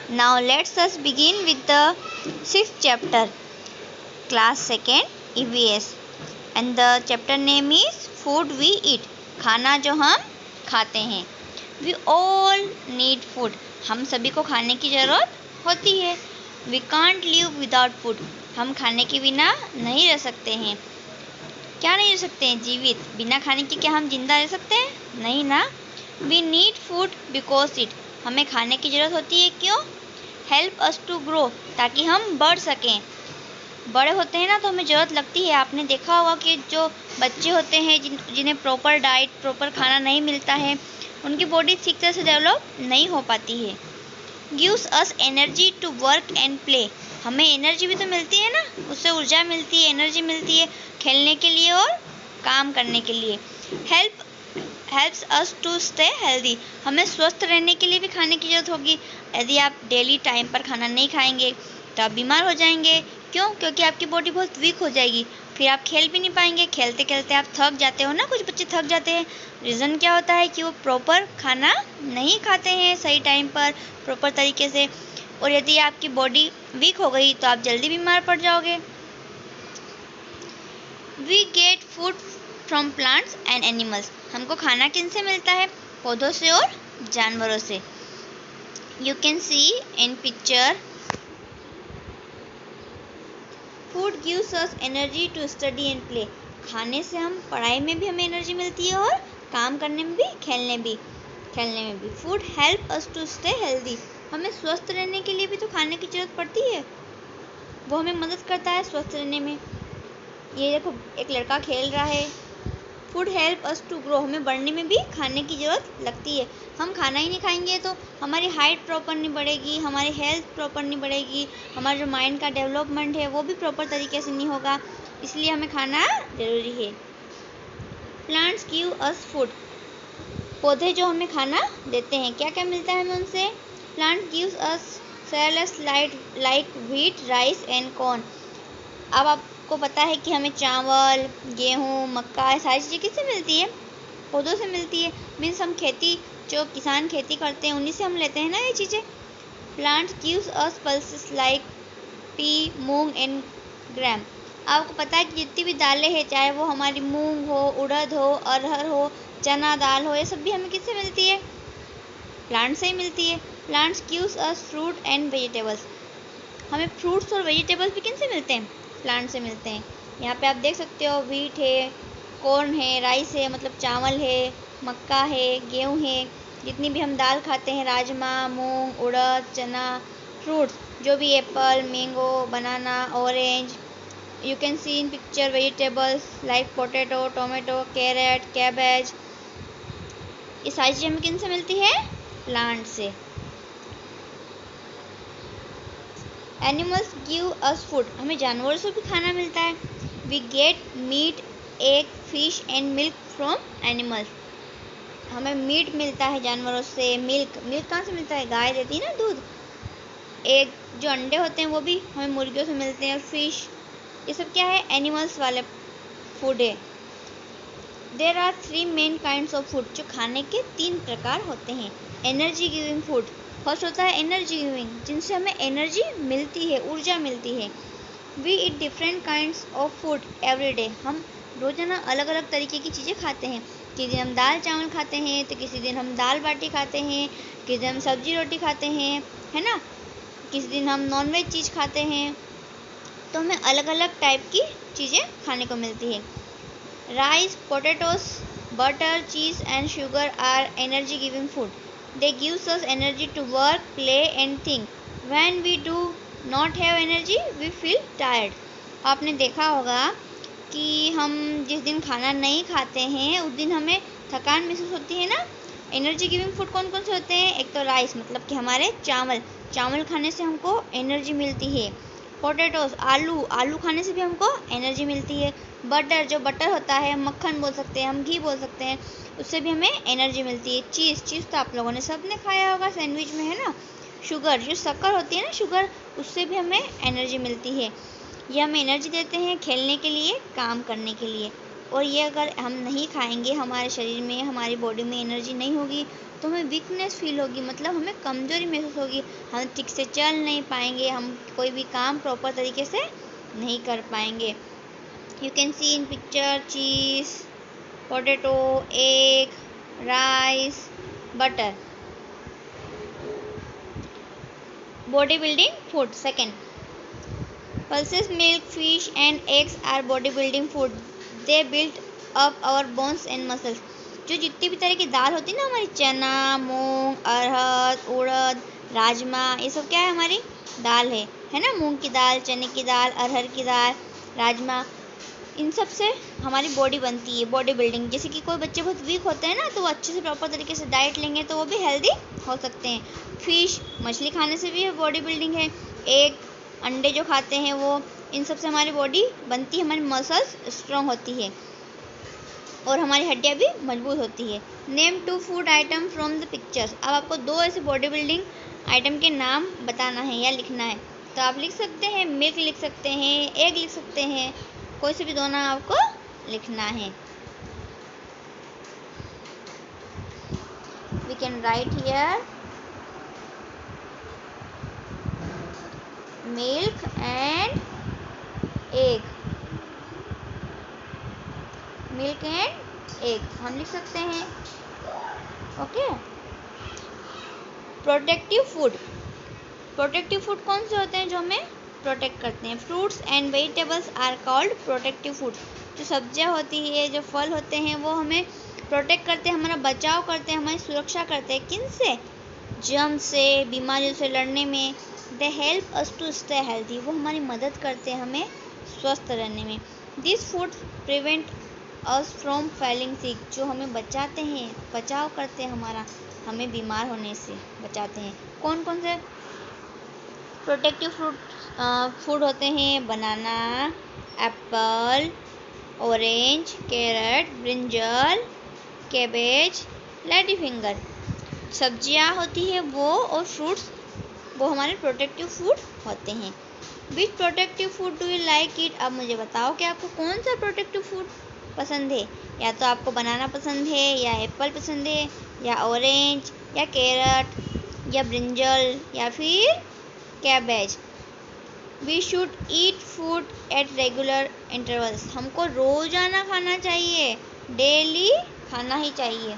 Now let's us begin with the 6th chapter, class 2nd EVS, and the chapter name is Food We Eat, खाना जो हम खाते हैं। We all need food, हम सभी को खाने की ज़रूरत होती है। We can't live without food, हम खाने के बिना नहीं रह सकते हैं। क्या नहीं रह सकते हैं? जीवित। बिना खाने के क्या हम जिंदा रह सकते हैं? नहीं ना। We need food because it, हमें खाने की ज़रूरत होती है। क्यों? हेल्प अस टू ग्रो, ताकि हम बढ़ सकें। बड़े होते हैं ना तो हमें ज़रूरत लगती है। आपने देखा होगा कि जो बच्चे होते हैं जिन्हें प्रॉपर डाइट, प्रॉपर खाना नहीं मिलता है, उनकी बॉडी ठीक तरह से डेवलप नहीं हो पाती है। Gives us energy to work and play, हमें एनर्जी भी तो मिलती है ना, उससे ऊर्जा मिलती है, एनर्जी मिलती है खेलने के लिए और काम करने के लिए। Helps us to stay healthy, हमें स्वस्थ रहने के लिए भी खाने की ज़रूरत होगी। यदि आप डेली टाइम पर खाना नहीं खाएंगे तो आप बीमार हो जाएंगे। क्यों? क्योंकि आपकी बॉडी बहुत वीक हो जाएगी, फिर आप खेल भी नहीं पाएंगे। खेलते खेलते आप थक जाते हो ना, कुछ बच्चे थक जाते हैं। रीज़न क्या होता है कि वो प्रॉपर खाना नहीं खाते हैं सही टाइम पर, प्रॉपर तरीके से। और यदि आपकी बॉडी वीक हो गई तो आप जल्दी बीमार पड़ जाओगे। We get food from plants and animals, हमको खाना किन से मिलता है? पौधों से और जानवरों से। You can see in picture, food gives us energy to study and play, खाने से हम पढ़ाई में भी हमें एनर्जी मिलती है और काम करने में भी, खेलने में भी। Food help us to stay healthy, हमें स्वस्थ रहने के लिए भी तो खाने की जरूरत पड़ती है, वो हमें मदद करता है स्वस्थ रहने में। ये देखो, एक लड़का खेल रहा है। Food help us to grow, हमें बढ़ने में भी खाने की ज़रूरत लगती है। हम खाना ही नहीं खाएंगे तो हमारी हाइट प्रॉपर नहीं बढ़ेगी, हमारी हेल्थ प्रॉपर नहीं बढ़ेगी, हमारा जो माइंड का डेवलपमेंट है वो भी प्रॉपर तरीके से नहीं होगा। इसलिए हमें खाना ज़रूरी है। प्लांट्स गिव अस फूड, पौधे जो हमें खाना देते हैं, क्या क्या मिलता है हमें उनसे? Plant gives us cereals like wheat, rice and corn. अब आपको पता है कि हमें चावल, गेहूँ, मक्का, ये सारी चीज़ें किससे मिलती है? पौधों से मिलती है। मीन्स हम खेती, जो किसान खेती करते हैं उन्हीं से हम लेते हैं ना ये चीज़ें। Plants gives us pulses like pea, moong and gram. आपको पता है कि जितनी भी दालें हैं, चाहे वो हमारी मूंग हो, उड़द हो, अरहर हो, चना दाल हो, ये सब भी हमें किससे मिलती है? प्लांट से ही मिलती है। Plants gives us fruit and vegetables, हमें फ्रूट्स और वेजिटेबल्स भी किन से मिलते हैं? प्लांट से मिलते हैं। यहाँ पे आप देख सकते हो, व्हीट है, कॉर्न है, राइस है, मतलब चावल है, मक्का है, गेहूँ है, जितनी भी हम दाल खाते हैं, राजमा, मूंग, उड़द, चना, फ्रूट्स जो भी, apple, mango, banana, orange. You can see in picture vegetables like potato, tomato, carrot, cabbage. ये सारी चीज़ें हमें किन से मिलती है? प्लांट से। एनिमल्स गिव अस फूड, हमें जानवरों से भी खाना मिलता है। We get meat, egg, fish and milk from animals, हमें मीट मिलता है जानवरों से। मिल्क कहाँ से मिलता है? गाय देती है ना दूध। एग, जो अंडे होते हैं वो भी हमें मुर्गियों से मिलते हैं। और फिश, ये सब क्या है? एनिमल्स वाले फूड है। There are 3 main kinds of food, जो खाने के 3 प्रकार होते हैं। एनर्जी गिविंग फूड, फर्स्ट होता है एनर्जी गिविंग, जिनसे हमें एनर्जी मिलती है, ऊर्जा मिलती है। We eat different kinds of food every day, हम रोजाना अलग अलग तरीके की चीज़ें खाते हैं। किसी दिन हम दाल चावल खाते हैं, तो किसी दिन हम दाल बाटी खाते हैं, किसी दिन हम सब्जी रोटी खाते हैं, है ना, किसी दिन हम नॉनवेज चीज़ खाते हैं। तो हमें अलग अलग टाइप की चीज़ें खाने को मिलती है। Rice, potatoes, butter, cheese and sugar are energy giving food. They gives us energy to work, play and think. When we do not have energy, we feel tired. आपने देखा होगा कि हम जिस दिन खाना नहीं खाते हैं उस दिन हमें थकान महसूस होती है ना। एनर्जी गिविंग फूड कौन कौन से होते हैं? एक तो राइस, मतलब कि हमारे चावल खाने से हमको एनर्जी मिलती है। पोटैटोज, आलू खाने से भी हमको एनर्जी मिलती है। बटर, जो बटर होता है, मक्खन बोल सकते हैं हम, घी बोल सकते हैं, उससे भी हमें एनर्जी मिलती है। चीज़ तो आप लोगों ने सबने खाया होगा, सैंडविच में है ना। शुगर, जो शक्कर होती है ना, शुगर, उससे भी हमें एनर्जी मिलती है। ये हमें एनर्जी देते हैं खेलने के लिए, काम करने के लिए। और ये अगर हम नहीं खाएंगे, हमारे शरीर में, हमारी बॉडी में एनर्जी नहीं होगी, तो हमें वीकनेस फील होगी, मतलब हमें कमजोरी महसूस होगी, हम ठीक से चल नहीं पाएंगे, हम कोई भी काम प्रॉपर तरीके से नहीं कर पाएंगे। You can see in picture cheese, potato, egg, rice, butter. Body building food second, pulses, milk, fish and eggs are bodybuilding food. They build up our bones and muscles. जो जितनी भी तरह की दाल होती है ना हमारी, चना, मूंग, अरहर, उड़द, राजमा, ये सब क्या है, हमारी दाल है ना। मूंग की दाल, चने की दाल, अरहर की दाल, राजमा, इन सब से हमारी बॉडी बनती है, बॉडी बिल्डिंग। जैसे कि कोई बच्चे बहुत वीक होते हैं ना, तो वो अच्छे से प्रॉपर तरीके से डाइट लेंगे तो वो भी हेल्दी हो सकते हैं। फिश, मछली खाने से भी बॉडी बिल्डिंग है। एग, अंडे जो खाते हैं वो, इन सब से हमारी बॉडी बनती है, हमारी मसल्स स्ट्रॉन्ग होती है और हमारी हड्डियाँ भी मजबूत होती है। Name 2 food item from the pictures. अब आपको 2 ऐसे बॉडी बिल्डिंग आइटम के नाम बताना है या लिखना है, तो आप लिख सकते हैं, मिल्क लिख सकते हैं, एग लिख सकते हैं, कोई से भी 2 नाम आपको लिखना है। We can write here milk and egg, milk and egg हम लिख सकते हैं। Okay. Protective food, protective food कौन से होते हैं जो हमें प्रोटेक्ट करते हैं? Fruits and vegetables are called protective food. जो सब्जियां होती है, जो फल होते हैं, वो हमें प्रोटेक्ट करते हैं, हमारा बचाव करते हैं, हमारी सुरक्षा करते हैं। किन से? जर्म से, बीमारियों से लड़ने में। They help us to stay healthy, वो हमारी मदद करते हैं हमें स्वस्थ रहने में। This food prevent us from falling sick, जो हमें बचाते हैं, बचाव करते हैं हमारा, हमें बीमार होने से बचाते हैं। कौन कौन से प्रोटेक्टिव फूड होते हैं? Banana, apple, orange, carrot, brinjal, cabbage, lady finger. सब्जियां होती है वो, और फ्रूट्स वो हमारे प्रोटेक्टिव फूड होते हैं। Which protective food do you like it? अब मुझे बताओ कि आपको कौन सा प्रोटेक्टिव फूड पसंद है। या तो आपको बनाना पसंद है, या एप्पल पसंद है, या ऑरेंज, या कैरेट, या ब्रिंजल, या फिर cabbage. We should eat food at regular intervals, हमको रोजाना खाना चाहिए, डेली खाना ही चाहिए।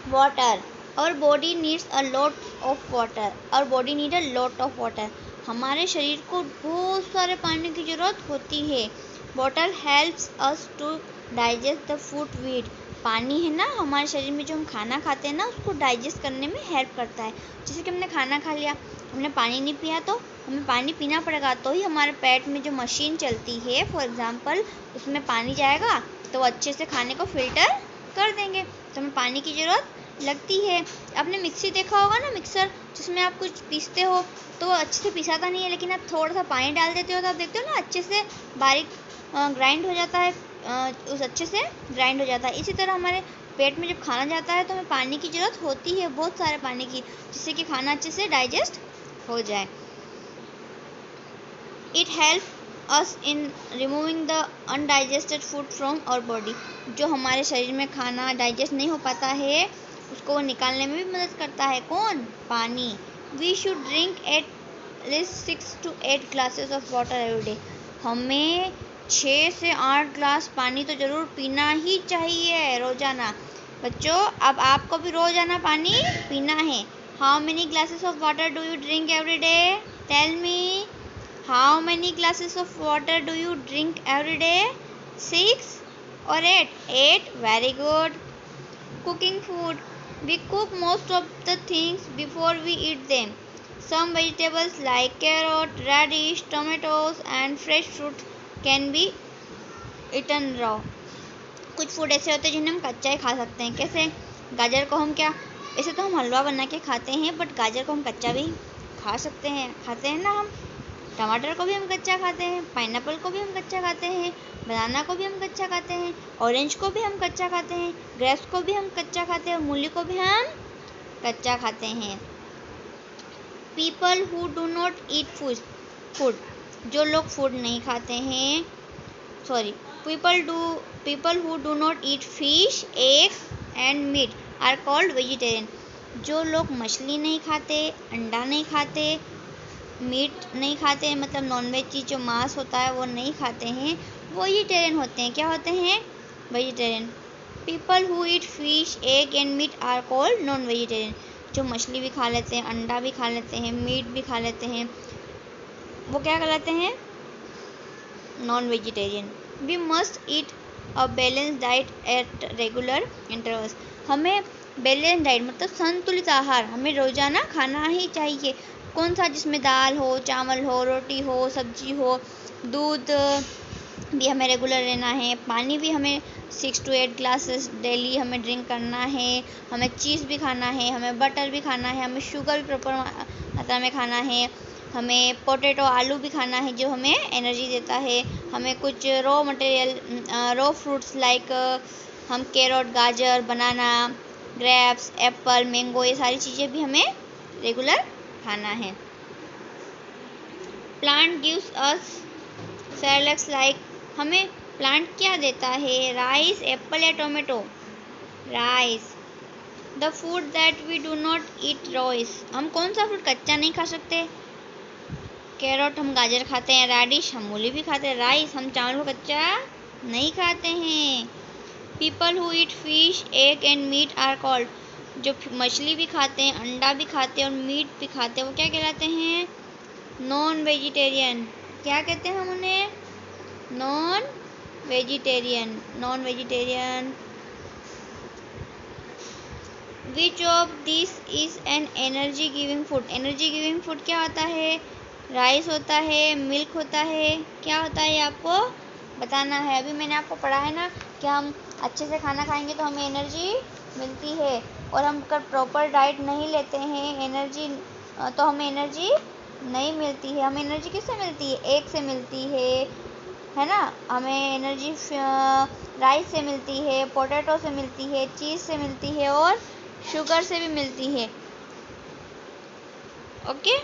वाटर, और body needs a lot of water, और body need a lot of water, हमारे शरीर को बहुत सारे पानी की जरूरत होती है। Water helps us to digest the food we eat, पानी है ना हमारे शरीर में, जो हम खाना खाते हैं ना, उसको डाइजेस्ट करने में हेल्प करता है। जैसे कि हमने खाना खा लिया, हमने पानी नहीं पिया, तो हमें पानी पीना पड़ेगा, तो ही हमारे पेट में जो मशीन चलती है, फॉर एग्जांपल, उसमें पानी जाएगा तो अच्छे से खाने को फिल्टर कर देंगे, तो हमें पानी की ज़रूरत लगती है। आपने मिक्सी देखा होगा ना, मिक्सर, जिसमें आप कुछ पीसते हो तो अच्छे से पिसाता नहीं है, लेकिन आप थोड़ा सा पानी डाल देते हो तो आप देखते हो ना अच्छे से बारीक ग्राइंड हो जाता है, उस अच्छे से ग्राइंड हो जाता है। इसी तरह हमारे पेट में जब खाना जाता है तो हमें पानी की ज़रूरत होती है, बहुत सारे पानी की, जिससे कि खाना अच्छे से डाइजेस्ट हो जाए। It help us in removing the undigested food from our body, जो हमारे शरीर में खाना डाइजेस्ट नहीं हो पाता है उसको वो निकालने में भी मदद करता है। कौन? पानी। We should drink at least 6 to 8 glasses of water every day, हमें 6 से 8 ग्लास पानी तो ज़रूर पीना ही चाहिए रोज़ाना। बच्चों, अब आपको भी रोज़ाना पानी पीना है। How many glasses of water do you drink every day? Tell me, how many glasses of water do you drink every day? 6 or 8? 8, very good. Cooking food, we cook most of the things before we eat them. Some vegetables like carrot, radish, tomatoes and fresh fruit can be eaten raw. कुछ food ऐसे होते हैं जिन्हें हम कच्चा ही खा सकते हैं। कैसे? गाजर को हम क्या, वैसे तो हम हलवा बना के खाते हैं, बट गाजर को हम कच्चा भी खा सकते हैं, खाते हैं ना हम। टमाटर को भी हम कच्चा खाते हैं, पाइनएप्पल को भी हम कच्चा खाते हैं, बनाना को भी हम कच्चा खाते हैं, ऑरेंज को भी हम कच्चा खाते हैं, ग्रेप्स को भी हम कच्चा खाते हैं, और मूली को भी हम कच्चा खाते हैं। People who do not eat food, जो लोग फूड नहीं खाते हैं, people who do not eat fish, egg and meat are called vegetarian. जो लोग मछली नहीं खाते, अंडा नहीं खाते, मीट नहीं खाते, मतलब नॉनवेज चीज़ जो मांस होता है वो नहीं खाते हैं, वो वेजिटेरियन होते हैं। क्या होते हैं? Vegetarian. People who eat fish, egg and meat are called non vegetarian. जो मछली भी खा लेते हैं, अंडा भी खा लेते हैं, मीट भी खा लेते हैं, वो क्या कहलाते हैं? Non vegetarian. We must eat a balance diet at regular intervals. हमें बैलेंस डाइट मतलब संतुलित आहार हमें रोजाना खाना ही चाहिए। कौन सा? जिसमें दाल हो, चावल हो, रोटी हो, सब्जी हो, दूध भी हमें रेगुलर लेना है, पानी भी हमें 6 to 8 ग्लासेस डेली हमें ड्रिंक करना है, हमें चीज़ भी खाना है, हमें बटर भी खाना है, हमें शुगर भी प्रॉपर मात्रा में खाना है, हमें पोटैटो आलू भी खाना है जो हमें एनर्जी देता है, हमें कुछ raw material raw fruits like हम कैरोट, गाजर, बनाना, ग्रेप्स, एप्पल, मैंगो, ये सारी चीज़ें भी हमें रेगुलर खाना है। Plant gives us cereals like. हमें प्लांट क्या देता है? राइस, एप्पल या tomato? Rice. The food that we do not eat raw. हम कौन सा फ्रूट कच्चा नहीं खा सकते? कैरोट हम गाजर खाते हैं, रेडिश हम मूली भी खाते हैं, राइस हम चावल को कच्चा नहीं खाते हैं। People who eat fish, egg and meat are called. जो मछली भी खाते हैं, अंडा भी खाते हैं और मीट भी खाते हैं, वो क्या कहलाते हैं? Non vegetarian. क्या कहते हैं हम उन्हें? Non vegetarian. Non vegetarian. Which of this is an energy giving food. Energy giving food क्या होता है? राइस होता है, मिल्क होता है, क्या होता है ये आपको बताना है। अभी मैंने आपको पढ़ा है ना कि हम अच्छे से खाना खाएंगे तो हमें एनर्जी मिलती है, और हम अगर प्रॉपर डाइट नहीं लेते हैं एनर्जी तो हमें एनर्जी नहीं मिलती है। हमें एनर्जी किससे मिलती है? एग से मिलती है ना। हमें एनर्जी राइस से मिलती है, पोटैटो से मिलती है, चीज़ से मिलती है और शुगर से भी मिलती है। ओके।